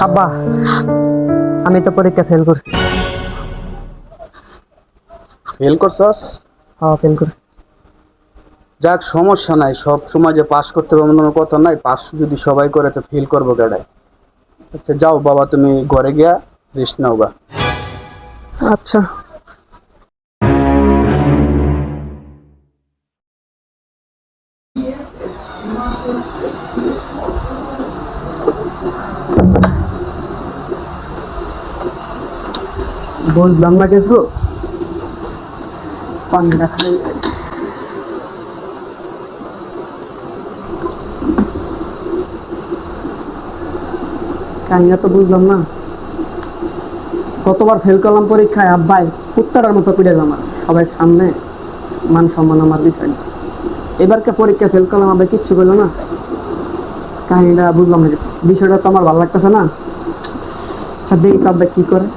আব্বা, আমি তো পরীক্ষা ফেল করছি। ফেল করছস? হ্যাঁ, ফেল করছি। যাক, সমস্যা নাই, সব সময় যে পাস করতে পারবো না কথা নাই। পাস যদি সবাই করে তো ফেল করবো কেডায়? আচ্ছা যাও বাবা, তুমি ঘরে গিয়া রেস্ট নাও গা। আচ্ছা। বুঝলাম না কিছু, পানিটা খাই। কাহিনা তো বুঝলাম না। কতবার ফেল করলাম পরীক্ষায়, আব্বাই কুত্তাটার মতো পিড়ে আমার সবাই সামনে, মান সম্মান আমার বিষয়। এবারকে পরীক্ষা ফেল করলাম, আব্বাই কিচ্ছু করলো না। কাহিনীটা বুঝলাম না কিছু, বিষয়টা তো আমার ভালো লাগতেছে না। আচ্ছা দেখি তো আব্বাই কি করে।